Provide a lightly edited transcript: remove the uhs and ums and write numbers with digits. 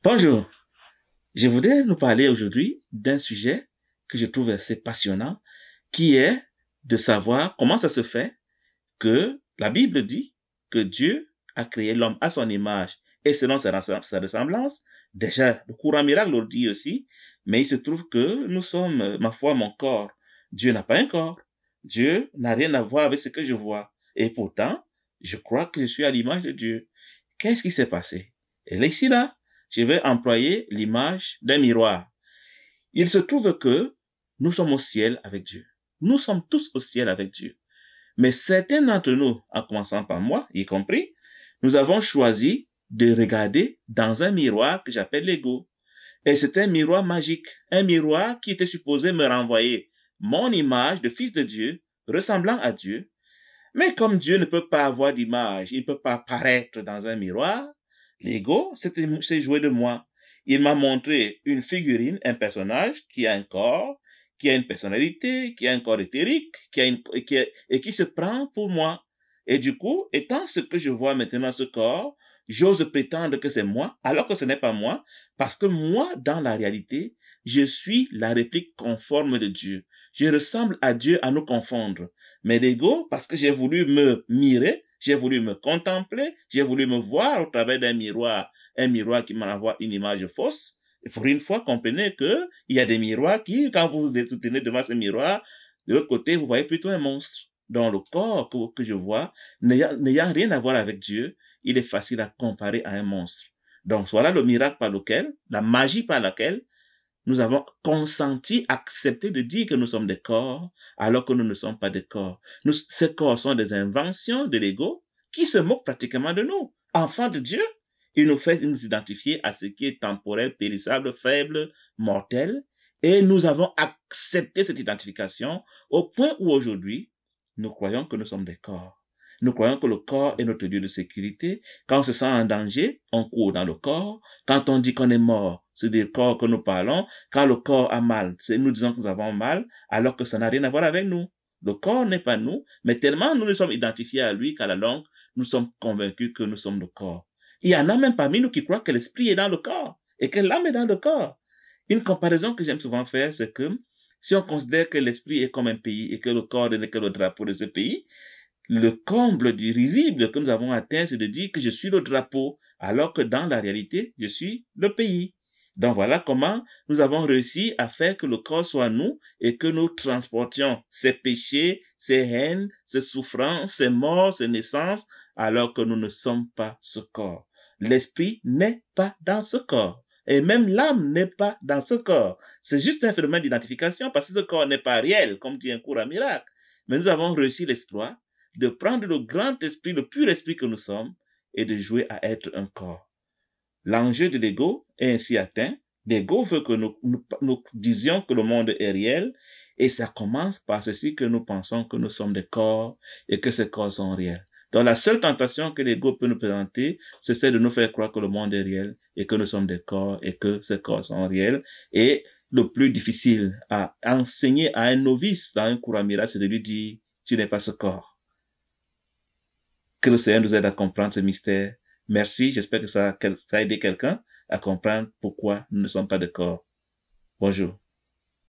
Bonjour, je voudrais nous parler aujourd'hui d'un sujet que je trouve assez passionnant, qui est de savoir comment ça se fait que la Bible dit que Dieu a créé l'homme à son image et selon sa ressemblance. Déjà, le courant miracle le dit aussi, mais il se trouve que nous sommes, ma foi, mon corps. Dieu n'a pas un corps. Dieu n'a rien à voir avec ce que je vois. Et pourtant, je crois que je suis à l'image de Dieu. Qu'est-ce qui s'est passé? Et là, ici, là, je vais employer l'image d'un miroir. Il se trouve que nous sommes au ciel avec Dieu. Nous sommes tous au ciel avec Dieu. Mais certains d'entre nous, en commençant par moi, y compris, nous avons choisi de regarder dans un miroir que j'appelle l'ego. Et c'est un miroir magique, un miroir qui était supposé me renvoyer mon image de fils de Dieu, ressemblant à Dieu. Mais comme Dieu ne peut pas avoir d'image, il ne peut pas apparaître dans un miroir, l'ego s'est joué de moi. Il m'a montré une figurine, un personnage qui a un corps, qui a une personnalité, qui a un corps éthérique, et qui se prend pour moi. Et du coup, étant ce que je vois maintenant ce corps, j'ose prétendre que c'est moi, alors que ce n'est pas moi, parce que moi, dans la réalité, je suis la réplique conforme de Dieu. Je ressemble à Dieu à nous confondre. Mais l'ego, parce que j'ai voulu me mirer, j'ai voulu me contempler, j'ai voulu me voir au travers d'un miroir, un miroir qui m'envoie une image fausse. Et pour une fois, comprenez que il y a des miroirs qui, quand vous vous tenez devant ce miroir, de l'autre côté, vous voyez plutôt un monstre. Dans le corps que je vois, n'ayant rien à voir avec Dieu, il est facile à comparer à un monstre. Donc voilà le miracle par lequel, la magie par laquelle nous avons consenti, accepté de dire que nous sommes des corps, alors que nous ne sommes pas des corps. Ces corps sont des inventions de l'ego qui se moquent pratiquement de nous. Enfants de Dieu, il nous fait nous identifier à ce qui est temporel, périssable, faible, mortel. Et nous avons accepté cette identification au point où aujourd'hui, nous croyons que nous sommes des corps. Nous croyons que le corps est notre lieu de sécurité. Quand on se sent en danger, on court dans le corps. Quand on dit qu'on est mort, c'est du corps que nous parlons. Quand le corps a mal, c'est nous disons que nous avons mal, alors que ça n'a rien à voir avec nous. Le corps n'est pas nous, mais tellement nous nous sommes identifiés à lui qu'à la longue, nous sommes convaincus que nous sommes le corps. Il y en a même parmi nous qui croient que l'esprit est dans le corps et que l'âme est dans le corps. Une comparaison que j'aime souvent faire, c'est que si on considère que l'esprit est comme un pays et que le corps n'est que le drapeau de ce pays, le comble du risible que nous avons atteint, c'est de dire que je suis le drapeau, alors que dans la réalité, je suis le pays. Donc voilà comment nous avons réussi à faire que le corps soit nous et que nous transportions ces péchés, ces haines, ces souffrances, ces morts, ces naissances, alors que nous ne sommes pas ce corps. L'esprit n'est pas dans ce corps. Et même l'âme n'est pas dans ce corps. C'est juste un phénomène d'identification parce que ce corps n'est pas réel, comme dit un cours à miracle. Mais nous avons réussi l'exploit de prendre le grand esprit, le pur esprit que nous sommes, et de jouer à être un corps. L'enjeu de l'ego est ainsi atteint. L'ego veut que nous disions que le monde est réel, et ça commence par ceci que nous pensons que nous sommes des corps et que ces corps sont réels. Donc la seule tentation que l'ego peut nous présenter, c'est de nous faire croire que le monde est réel et que nous sommes des corps et que ces corps sont réels. Et le plus difficile à enseigner à un novice dans un cours à miracle, c'est de lui dire, tu n'es pas ce corps. Que le Seigneur nous aide à comprendre ce mystère. Merci, j'espère que ça a aidé quelqu'un à comprendre pourquoi nous ne sommes pas de corps. Bonjour.